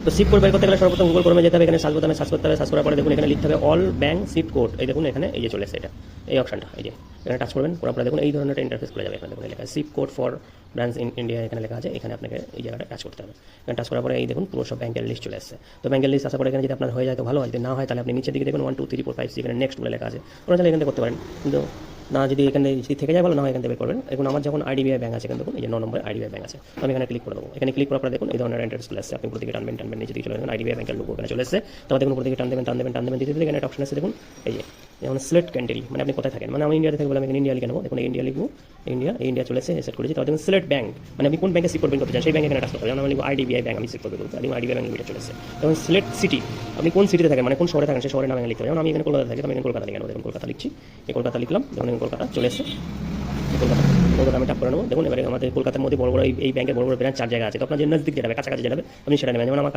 তো seat code বের করতে গেলে সর্বপ্রথম গুগল ক্রোমে যেতে হবে, এখানে সার্চ বোতামে সার্চ করতে হবে, সার্চ করার পরে দেখুন এখানে লিখতে হবে অল ব্যাংক সিট কোড। এই দেখুন এখানে এই যে চলে এসেছে এটা, এই অপশনটা, এই যে এখানে টাচ করবেন, করার পরে দেখুন এই ধরনের একটা ইন্টারফেস খুলে যাবে। এখানে দেখুন লেখা seat code for branch in India এখানে লেখা আছে, এখানে আপনাকে এই জায়গাটা টাচ করতে হবে। এখানে টাচ করার পরে এই দেখুন পুরো সব ব্যাংকের লিস্ট চলে আসছে। তো ব্যাংকের লিস্ট আসার পরে এখানে যদি আপনার হয়ে যায় তো ভালো হয়, যদি না হয় তাহলে আপনি নিচের দিকে দেখুন 1 2 3 4 5 6 এখানে নেক্সট বলে লেখা আছে, ওরা চাইলে এখান থেকে করতে পারেন, কিন্তু না যদি এখানে যদি থেকে যায় ভালো, না হয় এখান থেকে বের করবেন। এখন আমার যখন আইডিবিআই ব্যাংক আছে, এখানে দেখুন এই যে 9 নম্বরে আইডিবিআই ব্যাংক আছে, তো আমি এখানে ক্লিক করে দেবো। এখানে ক্লিক করার পরে দেখুন এই ধরনের ইন্টারফেস চলে আসছে, আপনি উপর দিকে টানবেন টানবেন নিচে দিকে চলে যাবেন, আইডিবিআই ব্যাংকের লোগো এখানে চলে আসছে। তারপর দেখুন উপর দিকে টান দেবেন দিতে দিতে এখানে একটা অপশন আছে দেখুন, এই যে যেমন সিলেক্ট কান্ট্রি, মানে আপনি কোথায় থাকেন, মানে আমি ইন্ডিয়াতে থাকি বলে আমি এখানে ইন্ডিয়া লিখে নেবো। দেখুন ইন্ডিয়া লিখবো, ইন্ডিয়া চলে এসে সেট করেছি। তারপর দেখুন সিলেক্ট ব্যাংক, মানে আপনি কোন ব্যাংকে সিট করবেন করতে চান সেই ব্যাংকে এখানে টাচ করতে হবে। যেমন আমি লিখবো আইডিবিআই ব্যাংক, আমি সিট করতে বলতে আমি আইডিবিআই ব্যাংক লিমিটেড চলে এসেছে। এবং সিলেক্ট সিটি, আপনি কোন সিটিতে থাকেন মানে কোন শহরে থাকেন সেই শহরের নাম এখানে লিখতে হবে। যেমন আমি এখানে কলকাতা থাকি, আমি এখানে কলকাতা লিখে নেবো। দেখুন কলকাতা লিখছি, এই কলকাতা লিখলাম, দেখুন কলকাতা চলে এসেছে। কলকাতা আমি টাপ করে নেবো। দেখুন এবারে আমাদের কলকাতার মধ্যে বড় বড় এই ব্যাংকের বড় বড় ব্রাঞ্চ 4 জায়গা আছে, তো আপনার যে নজদিক যেটা কাছাকাছি যেটা আপনি সেটা নেবেন। যেমন আমার